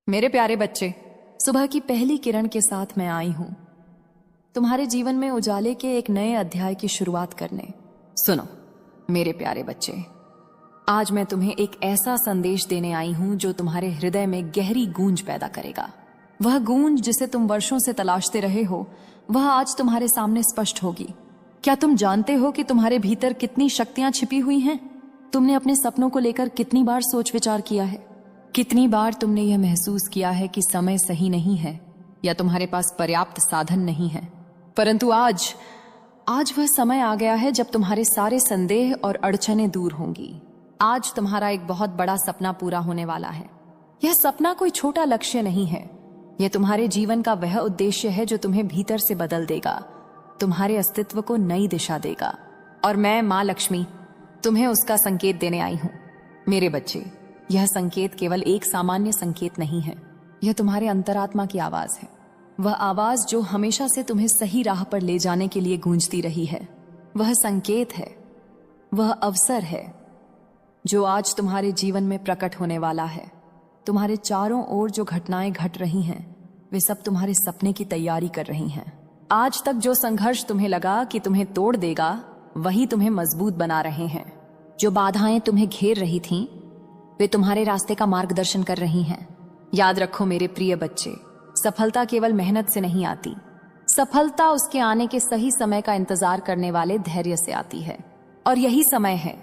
मेरे प्यारे बच्चे, सुबह की पहली किरण के साथ मैं आई हूं तुम्हारे जीवन में उजाले के एक नए अध्याय की शुरुआत करने। सुनो मेरे प्यारे बच्चे, आज मैं तुम्हें एक ऐसा संदेश देने आई हूं जो तुम्हारे हृदय में गहरी गूंज पैदा करेगा। वह गूंज जिसे तुम वर्षों से तलाशते रहे हो, वह आज तुम्हारे सामने स्पष्ट होगी। क्या तुम जानते हो कि तुम्हारे भीतर कितनी शक्तियां छिपी हुई हैं? तुमने अपने सपनों को लेकर कितनी बार सोच विचार किया है? कितनी बार तुमने यह महसूस किया है कि समय सही नहीं है या तुम्हारे पास पर्याप्त साधन नहीं है? परंतु आज वह समय आ गया है जब तुम्हारे सारे संदेह और अड़चनें दूर होंगी। आज तुम्हारा एक बहुत बड़ा सपना पूरा होने वाला है। यह सपना कोई छोटा लक्ष्य नहीं है, यह तुम्हारे जीवन का वह उद्देश्य है जो तुम्हें भीतर से बदल देगा, तुम्हारे अस्तित्व को नई दिशा देगा। और मैं माँ लक्ष्मी तुम्हें उसका संकेत देने आई हूं। मेरे बच्चे, यह संकेत केवल एक सामान्य संकेत नहीं है, यह तुम्हारे अंतरात्मा की आवाज है। वह आवाज जो हमेशा से तुम्हें सही राह पर ले जाने के लिए गूंजती रही है। वह संकेत है, वह अवसर है जो आज तुम्हारे जीवन में प्रकट होने वाला है। तुम्हारे चारों ओर जो घटनाएं घट रही हैं, वे सब तुम्हारे सपने की तैयारी कर रही हैं। आज तक जो संघर्ष तुम्हें लगा कि तुम्हें तोड़ देगा, वही तुम्हें मजबूत बना रहे हैं। जो बाधाएं तुम्हें घेर रही थीं, वे तुम्हारे रास्ते का मार्गदर्शन कर रही हैं। याद रखो मेरे प्रिय बच्चे, सफलता केवल मेहनत से नहीं आती। सफलता उसके आने के सही समय का इंतजार करने वाले धैर्य से आती है। और यही समय है,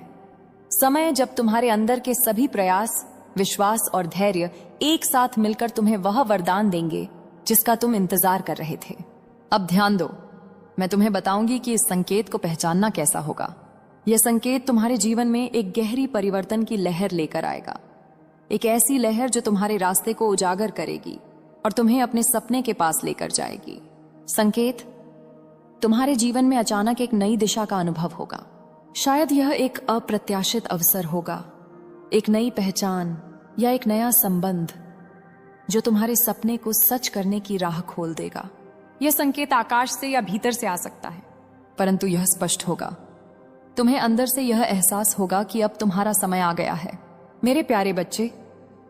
समय जब तुम्हारे अंदर के सभी प्रयास, विश्वास और धैर्य एक साथ मिलकर तुम्हें वह वरदान देंगे जिसका तुम इंतजार कर रहे थे। अब ध्यान दो, मैं तुम्हें बताऊंगी कि इस संकेत को पहचानना कैसा होगा। यह संकेत तुम्हारे जीवन में एक गहरी परिवर्तन की लहर लेकर आएगा। एक ऐसी लहर जो तुम्हारे रास्ते को उजागर करेगी और तुम्हें अपने सपने के पास लेकर जाएगी। संकेत तुम्हारे जीवन में अचानक एक नई दिशा का अनुभव होगा। शायद यह एक अप्रत्याशित अवसर होगा, एक नई पहचान या एक नया संबंध जो तुम्हारे सपने को सच करने की राह खोल देगा। यह संकेत आकाश से या भीतर से आ सकता है, परंतु यह स्पष्ट होगा। तुम्हें अंदर से यह एहसास होगा कि अब तुम्हारा समय आ गया है। मेरे प्यारे बच्चे,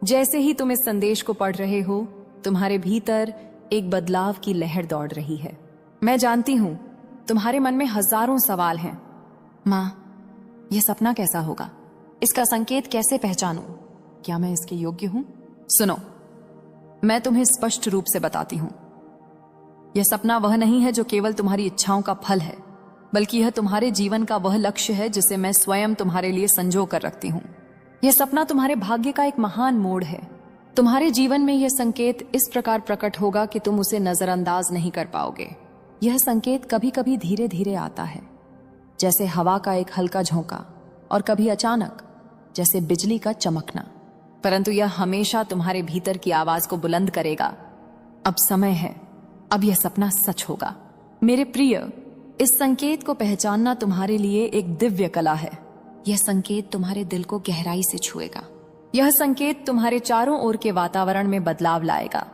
जैसे ही तुम इस संदेश को पढ़ रहे हो, तुम्हारे भीतर एक बदलाव की लहर दौड़ रही है। मैं जानती हूं तुम्हारे मन में हजारों सवाल हैं। माँ, यह सपना कैसा होगा? इसका संकेत कैसे पहचानूं? क्या मैं इसके योग्य हूं? सुनो, मैं तुम्हें स्पष्ट रूप से बताती हूं। यह सपना वह नहीं है जो केवल तुम्हारी इच्छाओं का फल है, बल्कि यह तुम्हारे जीवन का वह लक्ष्य है जिसे मैं स्वयं तुम्हारे लिए संजो कर रखती हूँ। यह सपना तुम्हारे भाग्य का एक महान मोड़ है। तुम्हारे जीवन में यह संकेत इस प्रकार प्रकट होगा कि तुम उसे नजरअंदाज नहीं कर पाओगे। यह संकेत कभी कभी धीरे धीरे आता है, जैसे हवा का एक हल्का झोंका, और कभी अचानक, जैसे बिजली का चमकना। परंतु यह हमेशा तुम्हारे भीतर की आवाज को बुलंद करेगा। अब समय है, अब यह सपना सच होगा। मेरे प्रिय, इस संकेत को पहचानना तुम्हारे लिए एक दिव्य कला है। यह संकेत तुम्हारे दिल को गहराई से छुएगा। यह संकेत तुम्हारे चारों ओर के वातावरण में बदलाव लाएगा।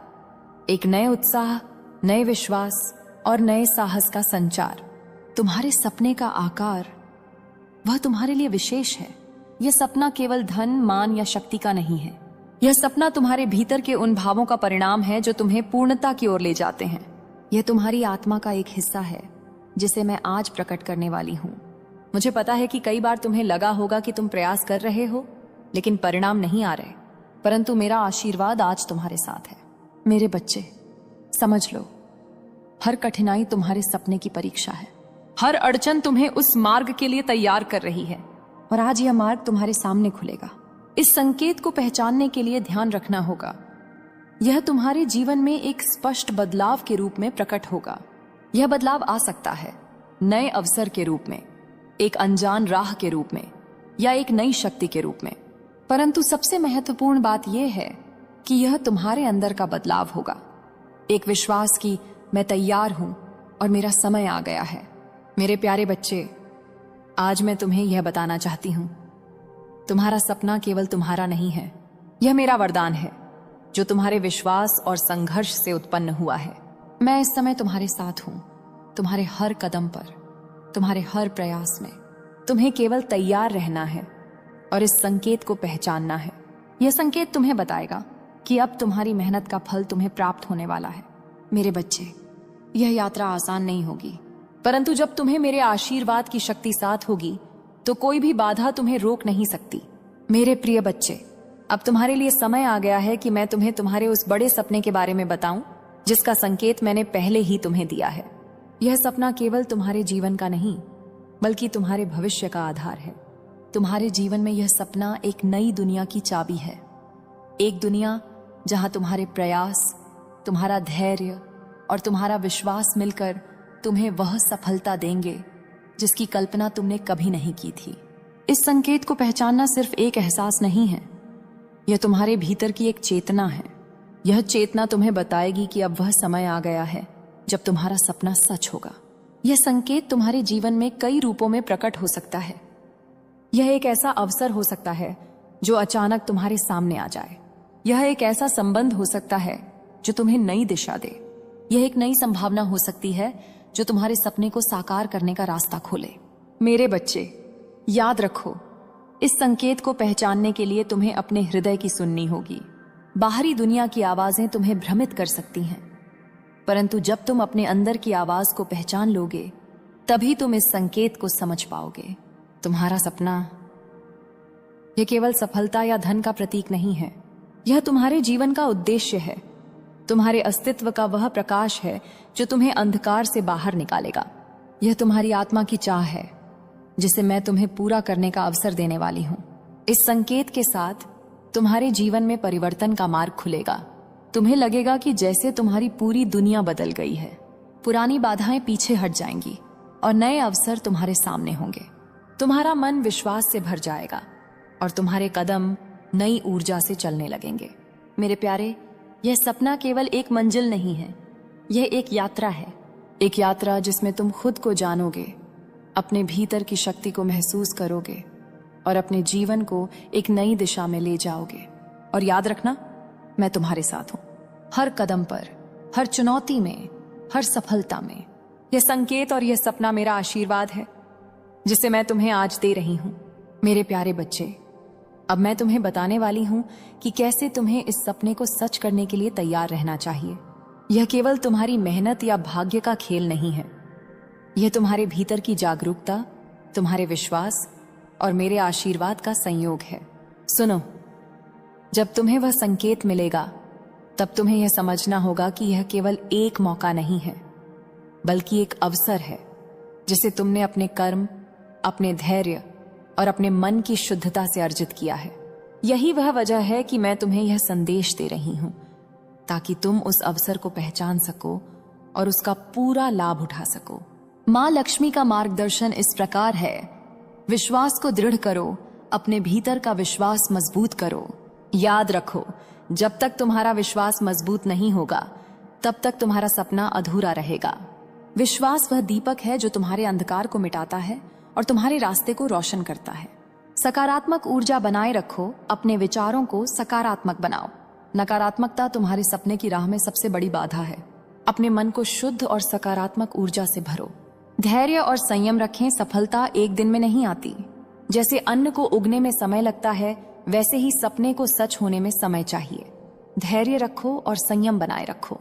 एक नए उत्साह, नए विश्वास और नए साहस का संचार। तुम्हारे सपने का आकार, वह तुम्हारे लिए विशेष है। यह सपना केवल धन, मान या शक्ति का नहीं है। यह सपना तुम्हारे भीतर के उन भावों का परिणाम है जो तुम्हें पूर्णता की ओर ले जाते हैं। यह तुम्हारी आत्मा का एक हिस्सा है जिसे मैं आज प्रकट करने वाली हूं। मुझे पता है कि कई बार तुम्हें लगा होगा कि तुम प्रयास कर रहे हो लेकिन परिणाम नहीं आ रहे, परंतु मेरा आशीर्वाद आज तुम्हारे साथ है। मेरे बच्चे, समझ लो, हर कठिनाई तुम्हारे सपने की परीक्षा है। हर अड़चन तुम्हें उस मार्ग के लिए तैयार कर रही है, और आज यह मार्ग तुम्हारे सामने खुलेगा। इस संकेत को पहचानने के लिए ध्यान रखना होगा। यह तुम्हारे जीवन में एक स्पष्ट बदलाव के रूप में प्रकट होगा। यह बदलाव आ सकता है नए अवसर के रूप में, एक अनजान राह के रूप में, या एक नई शक्ति के रूप में। परंतु सबसे महत्वपूर्ण बात यह है कि यह तुम्हारे अंदर का बदलाव होगा। एक विश्वास कि मैं तैयार हूं और मेरा समय आ गया है। मेरे प्यारे बच्चे, आज मैं तुम्हें यह बताना चाहती हूं, तुम्हारा सपना केवल तुम्हारा नहीं है, यह मेरा वरदान है जो तुम्हारे विश्वास और संघर्ष से उत्पन्न हुआ है। मैं इस समय तुम्हारे साथ हूं, तुम्हारे हर कदम पर, तुम्हारे हर प्रयास में। तुम्हें केवल तैयार रहना है और इस संकेत को पहचानना है। यह संकेत तुम्हें बताएगा कि अब तुम्हारी मेहनत का फल तुम्हें प्राप्त होने वाला है। मेरे बच्चे, यह यात्रा आसान नहीं होगी, परंतु जब तुम्हें मेरे आशीर्वाद की शक्ति साथ होगी तो कोई भी बाधा तुम्हें रोक नहीं सकती। मेरे प्रिय बच्चे, अब तुम्हारे लिए समय आ गया है कि मैं तुम्हें तुम्हारे उस बड़े सपने के बारे में बताऊं जिसका संकेत मैंने पहले ही तुम्हें दिया है। यह सपना केवल तुम्हारे जीवन का नहीं, बल्कि तुम्हारे भविष्य का आधार है। तुम्हारे जीवन में यह सपना एक नई दुनिया की चाबी है, एक दुनिया जहां तुम्हारे प्रयास, तुम्हारा धैर्य और तुम्हारा विश्वास मिलकर तुम्हें वह सफलता देंगे जिसकी कल्पना तुमने कभी नहीं की थी। इस संकेत को पहचानना सिर्फ एक एहसास नहीं है, यह तुम्हारे भीतर की एक चेतना है। यह चेतना तुम्हें बताएगी कि अब वह समय आ गया है जब तुम्हारा सपना सच होगा। यह संकेत तुम्हारे जीवन में कई रूपों में प्रकट हो सकता है। यह एक ऐसा अवसर हो सकता है जो अचानक तुम्हारे सामने आ जाए। यह एक ऐसा संबंध हो सकता है जो तुम्हें नई दिशा दे। यह एक नई संभावना हो सकती है जो तुम्हारे सपने को साकार करने का रास्ता खोले। मेरे बच्चे, याद रखो, इस संकेत को पहचानने के लिए तुम्हें अपने हृदय की सुननी होगी। बाहरी दुनिया की आवाजें तुम्हें भ्रमित कर सकती हैं, परंतु जब तुम अपने अंदर की आवाज को पहचान लोगे तभी तुम इस संकेत को समझ पाओगे। तुम्हारा सपना यह केवल सफलता या धन का प्रतीक नहीं है, यह तुम्हारे जीवन का उद्देश्य है। तुम्हारे अस्तित्व का वह प्रकाश है जो तुम्हें अंधकार से बाहर निकालेगा। यह तुम्हारी आत्मा की चाह है जिसे मैं तुम्हें पूरा करने का अवसर देने वाली हूं। इस संकेत के साथ तुम्हारे जीवन में परिवर्तन का मार्ग खुलेगा। तुम्हें लगेगा कि जैसे तुम्हारी पूरी दुनिया बदल गई है। पुरानी बाधाएं पीछे हट जाएंगी और नए अवसर तुम्हारे सामने होंगे। तुम्हारा मन विश्वास से भर जाएगा और तुम्हारे कदम नई ऊर्जा से चलने लगेंगे। मेरे प्यारे, यह सपना केवल एक मंजिल नहीं है, यह एक यात्रा है। एक यात्रा जिसमें तुम खुद को जानोगे, अपने भीतर की शक्ति को महसूस करोगे और अपने जीवन को एक नई दिशा में ले जाओगे। और याद रखना, मैं तुम्हारे साथ हूं, हर कदम पर, हर चुनौती में, हर सफलता में। यह संकेत और यह सपना मेरा आशीर्वाद है जिसे मैं तुम्हें आज दे रही हूं। मेरे प्यारे बच्चे, अब मैं तुम्हें बताने वाली हूं कि कैसे तुम्हें इस सपने को सच करने के लिए तैयार रहना चाहिए। यह केवल तुम्हारी मेहनत या भाग्य का खेल नहीं है, यह तुम्हारे भीतर की जागरूकता, तुम्हारे विश्वास और मेरे आशीर्वाद का संयोग है। सुनो, जब तुम्हें वह संकेत मिलेगा तब तुम्हें यह समझना होगा कि यह केवल एक मौका नहीं है, बल्कि एक अवसर है जिसे तुमने अपने कर्म, अपने धैर्य और अपने मन की शुद्धता से अर्जित किया है। यही वह वजह है कि मैं तुम्हें यह संदेश दे रही हूं, ताकि तुम उस अवसर को पहचान सको और उसका पूरा लाभ उठा सको। मां लक्ष्मी का मार्गदर्शन इस प्रकार है: विश्वास को दृढ़ करो, अपने भीतर का विश्वास मजबूत करो। याद रखो, जब तक तुम्हारा विश्वास मजबूत नहीं होगा तब तक तुम्हारा सपना अधूरा रहेगा। विश्वास वह दीपक है जो तुम्हारे अंधकार को मिटाता है और तुम्हारे रास्ते को रोशन करता है। सकारात्मक ऊर्जा बनाए रखो, अपने विचारों को सकारात्मक बनाओ। नकारात्मकता तुम्हारे सपने की राह में सबसे बड़ी बाधा है। अपने मन को शुद्ध और सकारात्मक ऊर्जा से भरो। धैर्य और संयम रखें, सफलता एक दिन में नहीं आती। जैसे अन्न को उगने में समय लगता है, वैसे ही सपने को सच होने में समय चाहिए। धैर्य रखो और संयम बनाए रखो।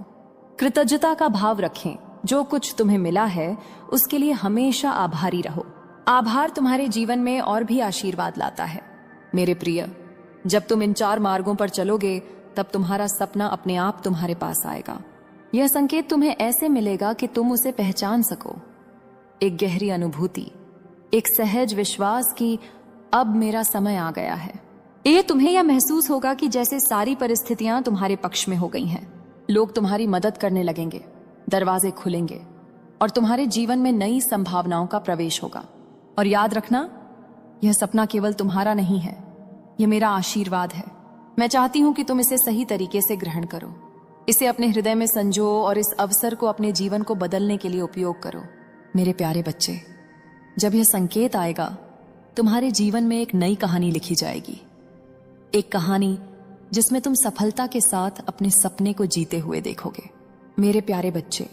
कृतज्ञता का भाव रखें, जो कुछ तुम्हें मिला है उसके लिए हमेशा आभारी रहो। आभार तुम्हारे जीवन में और भी आशीर्वाद लाता है। मेरे प्रिय, जब तुम इन 4 मार्गों पर चलोगे तब तुम्हारा सपना अपने आप तुम्हारे पास आएगा। यह संकेत तुम्हें ऐसे मिलेगा कि तुम उसे पहचान सको। एक गहरी अनुभूति, एक सहज विश्वास कि अब मेरा समय आ गया है। ये तुम्हें यह महसूस होगा कि जैसे सारी परिस्थितियां तुम्हारे पक्ष में हो गई हैं। लोग तुम्हारी मदद करने लगेंगे, दरवाजे खुलेंगे और तुम्हारे जीवन में नई संभावनाओं का प्रवेश होगा। और याद रखना, यह सपना केवल तुम्हारा नहीं है, यह मेरा आशीर्वाद है। मैं चाहती हूं कि तुम इसे सही तरीके से ग्रहण करो, इसे अपने हृदय में संजो और इस अवसर को अपने जीवन को बदलने के लिए उपयोग करो। मेरे प्यारे बच्चे, जब यह संकेत आएगा तुम्हारे जीवन में एक नई कहानी लिखी जाएगी। एक कहानी जिसमें तुम सफलता के साथ अपने सपने को जीते हुए देखोगे। मेरे प्यारे बच्चे,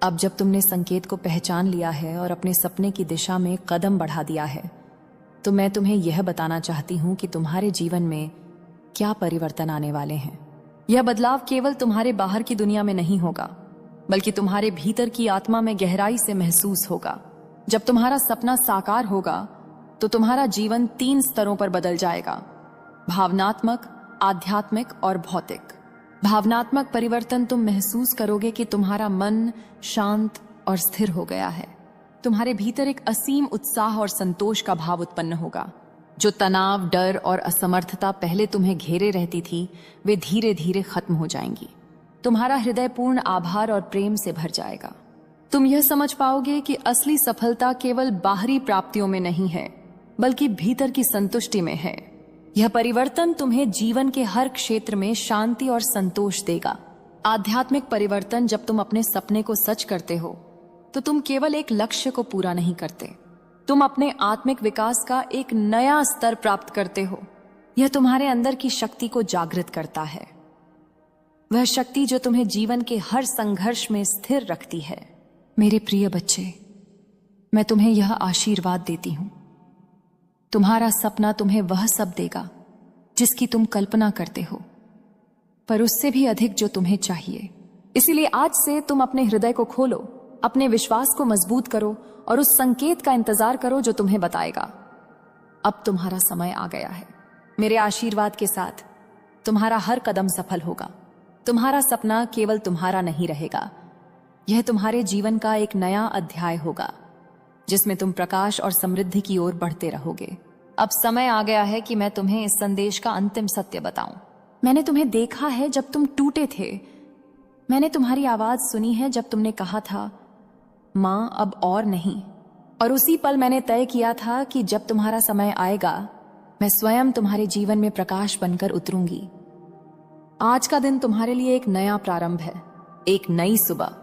अब जब तुमने संकेत को पहचान लिया है और अपने सपने की दिशा में कदम बढ़ा दिया है, तो मैं तुम्हें यह बताना चाहती हूं कि तुम्हारे जीवन में क्या परिवर्तन आने वाले हैं। यह बदलाव केवल तुम्हारे बाहर की दुनिया में नहीं होगा, बल्कि तुम्हारे भीतर की आत्मा में गहराई से महसूस होगा। जब तुम्हारा सपना साकार होगा तो तुम्हारा जीवन 3 स्तरों पर बदल जाएगा: भावनात्मक, आध्यात्मिक और भौतिक। भावनात्मक परिवर्तन तुम महसूस करोगे कि तुम्हारा मन शांत और स्थिर हो गया है। तुम्हारे भीतर एक असीम उत्साह और संतोष का भाव उत्पन्न होगा। जो तनाव, डर और असमर्थता पहले तुम्हें घेरे रहती थी, वे धीरे धीरे खत्म हो जाएंगी। तुम्हारा हृदय पूर्ण आभार और प्रेम से भर जाएगा। तुम यह समझ पाओगे कि असली सफलता केवल बाहरी प्राप्तियों में नहीं है, बल्कि भीतर की संतुष्टि में है। यह परिवर्तन तुम्हें जीवन के हर क्षेत्र में शांति और संतोष देगा। आध्यात्मिक परिवर्तन: जब तुम अपने सपने को सच करते हो तो तुम केवल एक लक्ष्य को पूरा नहीं करते, तुम अपने आत्मिक विकास का एक नया स्तर प्राप्त करते हो। यह तुम्हारे अंदर की शक्ति को जागृत करता है, वह शक्ति जो तुम्हें जीवन के हर संघर्ष में स्थिर रखती है। मेरे प्रिय बच्चे, मैं तुम्हें यह आशीर्वाद देती हूं, तुम्हारा सपना तुम्हें वह सब देगा जिसकी तुम कल्पना करते हो, पर उससे भी अधिक जो तुम्हें चाहिए। इसीलिए आज से तुम अपने हृदय को खोलो, अपने विश्वास को मजबूत करो और उस संकेत का इंतजार करो जो तुम्हें बताएगा अब तुम्हारा समय आ गया है। मेरे आशीर्वाद के साथ तुम्हारा हर कदम सफल होगा। तुम्हारा सपना केवल तुम्हारा नहीं रहेगा, यह तुम्हारे जीवन का एक नया अध्याय होगा जिसमें तुम प्रकाश और समृद्धि की ओर बढ़ते रहोगे। अब समय आ गया है कि मैं तुम्हें इस संदेश का अंतिम सत्य बताऊं। मैंने तुम्हें देखा है जब तुम टूटे थे। मैंने तुम्हारी आवाज सुनी है जब तुमने कहा था, मां अब और नहीं। और उसी पल मैंने तय किया था कि जब तुम्हारा समय आएगा, मैं स्वयं तुम्हारे जीवन में प्रकाश बनकर उतरूंगी। आज का दिन तुम्हारे लिए एक नया प्रारंभ है, एक नई सुबह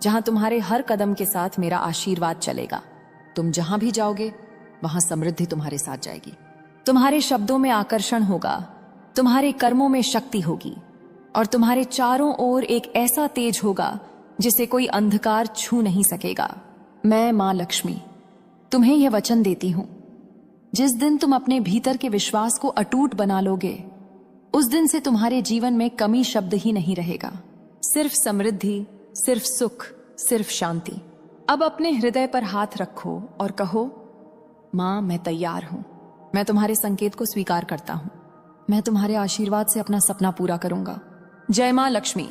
जहां तुम्हारे हर कदम के साथ मेरा आशीर्वाद चलेगा। तुम जहां भी जाओगे वहां समृद्धि तुम्हारे साथ जाएगी। तुम्हारे शब्दों में आकर्षण होगा, तुम्हारे कर्मों में शक्ति होगी और तुम्हारे चारों ओर एक ऐसा तेज होगा जिसे कोई अंधकार छू नहीं सकेगा। मैं मां लक्ष्मी तुम्हें यह वचन देती हूं, जिस दिन तुम अपने भीतर के विश्वास को अटूट बना लोगे, उस दिन से तुम्हारे जीवन में कमी शब्द ही नहीं रहेगा। सिर्फ समृद्धि, सिर्फ सुख, सिर्फ शांति। अब अपने हृदय पर हाथ रखो और कहो, मां मैं तैयार हूं, मैं तुम्हारे संकेत को स्वीकार करता हूं, मैं तुम्हारे आशीर्वाद से अपना सपना पूरा करूंगा। जय मां लक्ष्मी।